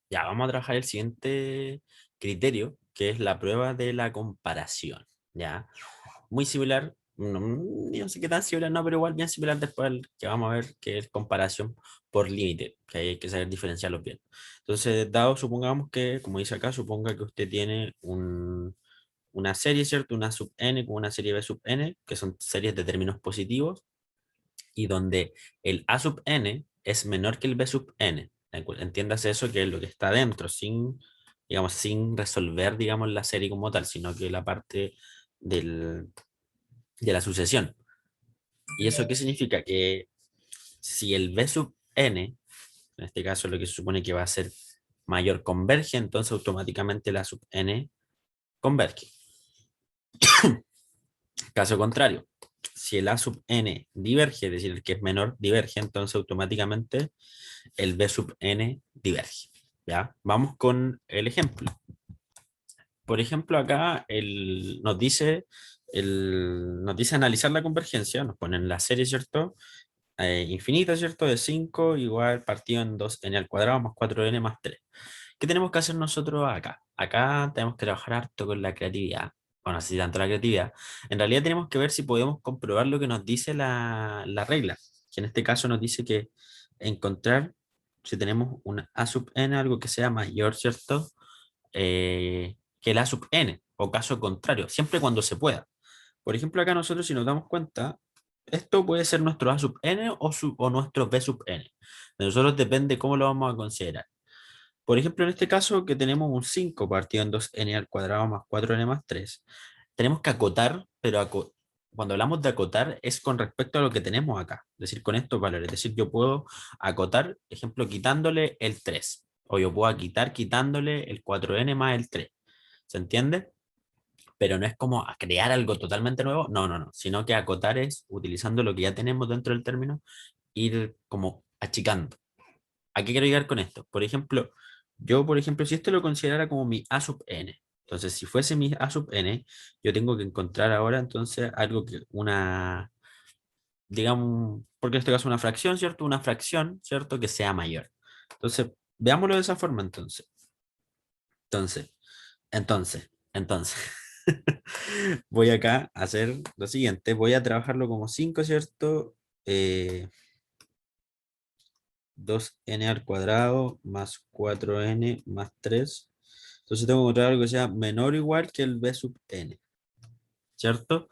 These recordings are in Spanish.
Ya, vamos a trabajar el siguiente criterio, que es la prueba de la comparación. Ya, muy similar, no sé qué tan similar, no, pero igual bien similar después al que vamos a ver, que es comparación por límite, que ahí hay que saber diferenciarlos bien. Entonces, dado, supongamos que, como dice acá, suponga que usted tiene una serie, ¿cierto? Una sub n con una serie b sub n, que son series de términos positivos, y donde el a sub n es menor que el b sub n. Entiéndase eso, que es lo que está dentro, sin, digamos, sin resolver, digamos, la serie como tal, sino que la parte del, de la sucesión. ¿Y eso qué significa? Que si el b sub n, en este caso lo que se supone que va a ser mayor, converge, entonces automáticamente la sub n converge. Caso contrario, si el a sub n diverge, es decir, el que es menor diverge, entonces automáticamente el b sub n diverge. ¿Ya? Vamos con el ejemplo. Por ejemplo, acá nos dice analizar la convergencia, nos ponen la serie, ¿cierto? Infinita, ¿cierto? De 5 igual partido en 2n al cuadrado más 4n más 3. ¿Qué tenemos que hacer nosotros acá? Acá tenemos que trabajar harto con la creatividad. Bueno, así tanto la creatividad. En realidad tenemos que ver si podemos comprobar lo que nos dice la regla, que en este caso nos dice que encontrar si tenemos una a sub n, algo que sea mayor, ¿cierto? Que el a sub n, o caso contrario, siempre cuando se pueda. Por ejemplo, acá nosotros si nos damos cuenta, esto puede ser nuestro a sub n o nuestro b sub n. De nosotros depende cómo lo vamos a considerar. Por ejemplo, en este caso que tenemos un 5 partido en 2n al cuadrado más 4n más 3, tenemos que acotar, pero cuando hablamos de acotar es con respecto a lo que tenemos acá, es decir, con estos valores. Es decir, yo puedo acotar, ejemplo, quitándole el 3, o yo puedo quitar quitándole el 4n más el 3. ¿Se entiende? Pero no es como a crear algo totalmente nuevo, no, no, no, sino que acotar es utilizando lo que ya tenemos dentro del término, ir como achicando. ¿A qué quiero llegar con esto? Por ejemplo, yo, por ejemplo, si esto lo considerara como mi A sub n, entonces si fuese mi A sub n, yo tengo que encontrar ahora entonces algo que digamos, porque en este caso una fracción, ¿cierto? Una fracción, ¿cierto? Que sea mayor. Entonces, veámoslo de esa forma entonces. Entonces, entonces. Voy acá a hacer lo siguiente, voy a trabajarlo como 5, ¿cierto? 2n al cuadrado más 4n más 3. Entonces tengo que encontrar algo que sea menor o igual que el b sub n, ¿cierto?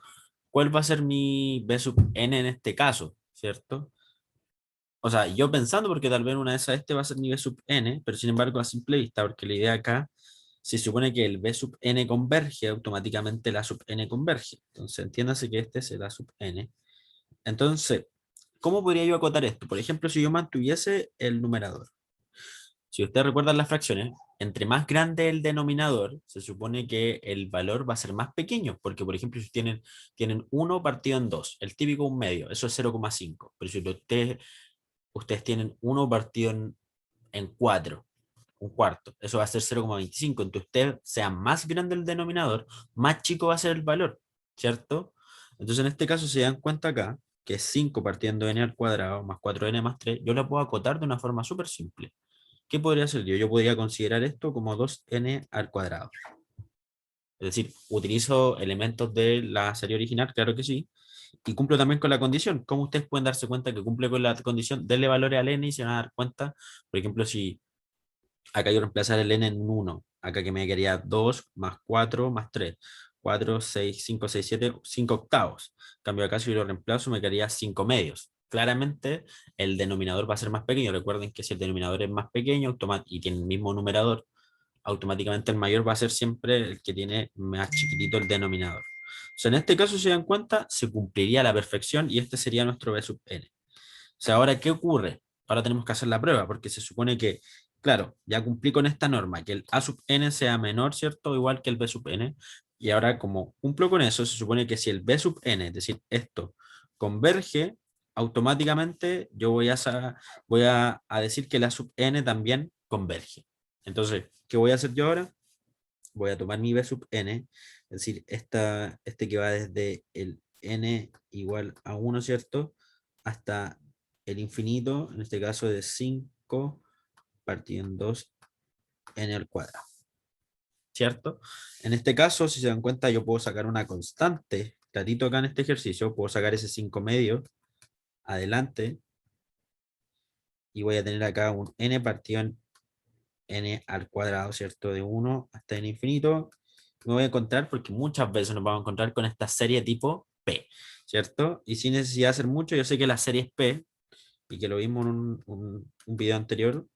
¿Cuál va a ser mi b sub n en este caso, ¿cierto? O sea, yo pensando porque tal vez una de esas este va a ser mi b sub n, pero sin embargo a simple vista, porque la idea acá, se supone que el b sub n converge, automáticamente la sub n converge. Entonces entiéndase que este es el a sub n. Entonces, ¿cómo podría yo acotar esto? Por ejemplo, si yo mantuviese el numerador. Si ustedes recuerdan las fracciones, entre más grande el denominador, se supone que el valor va a ser más pequeño, porque por ejemplo, si tienen 1 partido en 2, el típico un medio, eso es 0,5, pero si ustedes tienen 1 partido en 4, un cuarto, eso va a ser 0,25, entonces usted sea más grande el denominador, más chico va a ser el valor, ¿cierto? Entonces en este caso se dan cuenta acá que 5 partiendo de n al cuadrado más 4n más 3, yo la puedo acotar de una forma súper simple. ¿Qué podría ser yo? Yo podría considerar esto como 2n al cuadrado. Es decir, utilizo elementos de la serie original, claro que sí, y cumplo también con la condición. ¿Cómo ustedes pueden darse cuenta que cumple con la condición? Denle valores al n y se van a dar cuenta, por ejemplo, si acá yo reemplazar el n en un 1, acá que me quedaría 2 más 4 más 3. 4, 6, 5, 6, 7, 5 octavos. En cambio acá si yo lo reemplazo me quedaría 5 medios. Claramente el denominador va a ser más pequeño. Recuerden que si el denominador es más pequeño y tiene el mismo numerador, automáticamente el mayor va a ser siempre el que tiene más chiquitito el denominador. O sea, en este caso, si se dan cuenta, se cumpliría a la perfección y este sería nuestro b sub n. O sea, ahora, ¿qué ocurre? Ahora tenemos que hacer la prueba, porque se supone que, claro, ya cumplí con esta norma, que el A sub n sea menor, ¿cierto? O igual que el B sub n. Y ahora, como cumplo con eso, se supone que si el B sub n, es decir, esto, converge, automáticamente yo voy a decir que el A sub n también converge. Entonces, ¿qué voy a hacer yo ahora? Voy a tomar mi B sub n, es decir, este que va desde el n igual a 1, ¿cierto? Hasta el infinito, en este caso de 5 partido en 2 n al cuadrado. ¿Cierto? En este caso, si se dan cuenta, yo puedo sacar una constante, clarito acá en este ejercicio, puedo sacar ese 5 medio adelante, y voy a tener acá un n partido en n al cuadrado, ¿cierto? De 1 hasta n infinito. Me voy a encontrar, porque muchas veces nos vamos a encontrar con esta serie tipo P, ¿cierto? Y sin necesidad de hacer mucho, yo sé que la serie es P, y que lo vimos en un video anterior,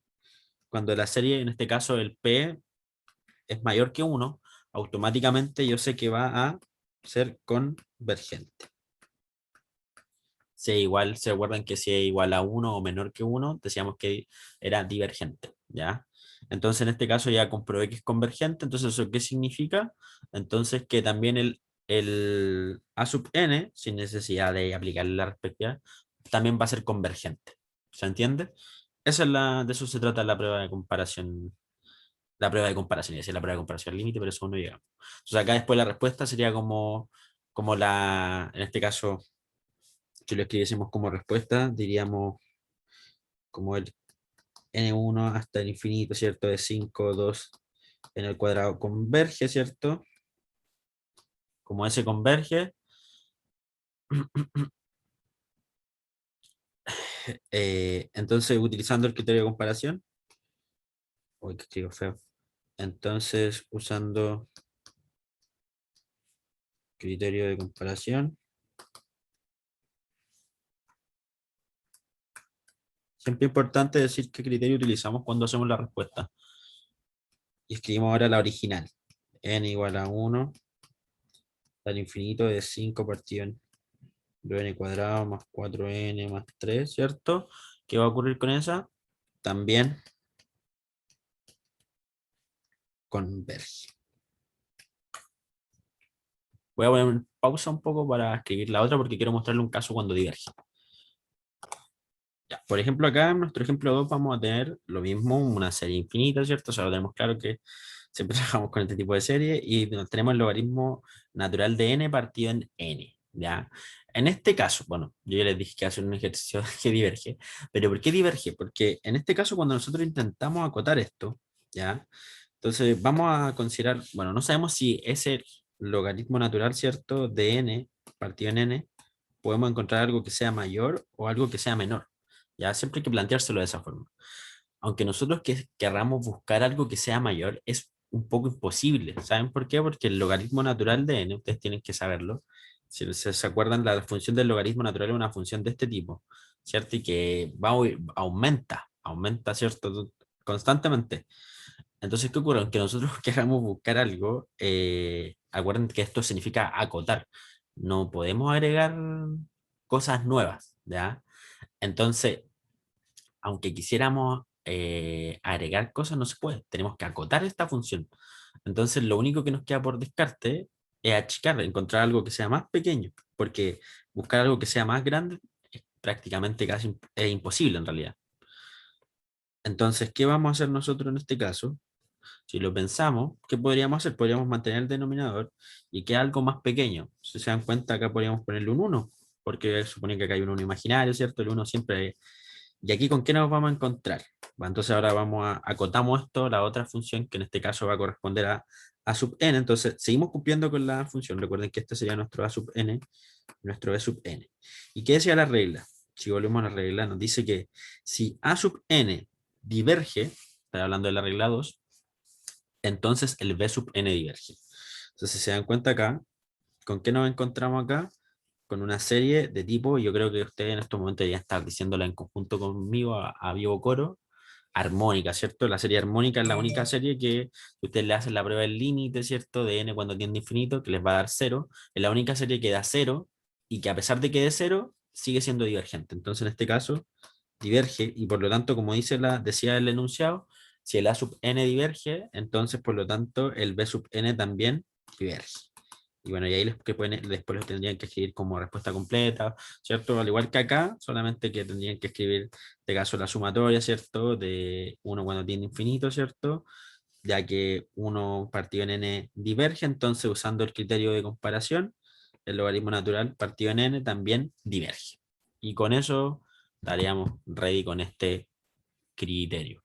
cuando la serie, en este caso el P, es mayor que 1, automáticamente yo sé que va a ser convergente. Si es igual, se acuerdan que si es igual a 1 o menor que 1, decíamos que era divergente, ¿ya? Entonces en este caso ya comprobé que es convergente, entonces ¿eso qué significa? Entonces que también el a sub n, sin necesidad de aplicarle la respectiva, también va a ser convergente. ¿Se entiende? De eso se trata la prueba de comparación. La prueba de comparación, y decir la prueba de comparación límite, pero eso no llegamos. Entonces acá después la respuesta sería como en este caso, si lo escribiésemos como respuesta, diríamos como el n1 hasta el infinito, ¿cierto? De 5, 2 en el cuadrado converge, ¿cierto? Como ese converge, entonces utilizando el criterio de comparación, uy, que escribo feo. Entonces, usando criterio de comparación, siempre es importante decir qué criterio utilizamos cuando hacemos la respuesta. Y escribimos ahora la original. N igual a 1 al infinito de 5 partido en 2n cuadrado más 4n más 3, ¿cierto? ¿Qué va a ocurrir con esa? También converge. Voy a poner pausa un poco para escribir la otra porque quiero mostrarle un caso cuando diverge. Ya, por ejemplo, acá en nuestro ejemplo 2 vamos a tener lo mismo, una serie infinita, ¿cierto? O sea, lo tenemos claro que siempre trabajamos con este tipo de serie y tenemos el logaritmo natural de n partido en n, ¿ya? En este caso, bueno, yo ya les dije que hacer un ejercicio que diverge, pero ¿por qué diverge? Porque en este caso cuando nosotros intentamos acotar esto, ¿ya? Entonces vamos a considerar, bueno, no sabemos si ese logaritmo natural, ¿cierto? De n partido en n, podemos encontrar algo que sea mayor o algo que sea menor. Ya siempre hay que planteárselo de esa forma. Aunque nosotros querramos buscar algo que sea mayor, es un poco imposible. ¿Saben por qué? Porque el logaritmo natural de n, ustedes tienen que saberlo. Si se acuerdan, la función del logaritmo natural es una función de este tipo, ¿cierto? Y que aumenta, ¿cierto? Constantemente. Entonces, ¿qué ocurre? Aunque nosotros queramos buscar algo, acuérdense que esto significa acotar. No podemos agregar cosas nuevas, ¿ya? Entonces, aunque quisiéramos agregar cosas, no se puede. Tenemos que acotar esta función. Entonces, lo único que nos queda por descarte es achicar, encontrar algo que sea más pequeño, porque buscar algo que sea más grande es prácticamente casi es imposible en realidad. Entonces, ¿qué vamos a hacer nosotros en este caso? Si lo pensamos, ¿qué podríamos hacer? Podríamos mantener el denominador y que algo más pequeño. Si se dan cuenta, acá podríamos ponerle un 1, porque supone que acá hay un 1 imaginario, ¿cierto? El 1 siempre. ¿Y aquí con qué nos vamos a encontrar? Bueno, entonces ahora acotamos esto, la otra función, que en este caso va a corresponder a sub n. Entonces, seguimos cumpliendo con la función. Recuerden que este sería nuestro a sub n, nuestro b sub n. ¿Y qué decía la regla? Si volvemos a la regla, nos dice que si a sub n diverge, está hablando de la regla 2, entonces el b sub n diverge. Entonces, si se dan cuenta acá, ¿con qué nos encontramos acá? Con una serie de tipo, yo creo que ustedes en estos momentos ya están diciéndola en conjunto conmigo a vivo coro, armónica, ¿cierto? La serie armónica es la única serie que ustedes le hacen la prueba del límite, ¿cierto? De n cuando tiende a infinito, que les va a dar cero. Es la única serie que da cero y que a pesar de que dé cero, sigue siendo divergente. Entonces, en este caso, diverge y por lo tanto, como decía el enunciado, si el a sub n diverge, entonces por lo tanto el b sub n también diverge. Y bueno, y ahí después los tendrían que escribir como respuesta completa, ¿cierto? Al igual que acá, solamente que tendrían que escribir, de caso, la sumatoria, ¿cierto? De uno cuando tiene infinito, ¿cierto? Ya que uno partido en n diverge, entonces usando el criterio de comparación, el logaritmo natural partido en n también diverge. Y con eso estaríamos ready con este criterio.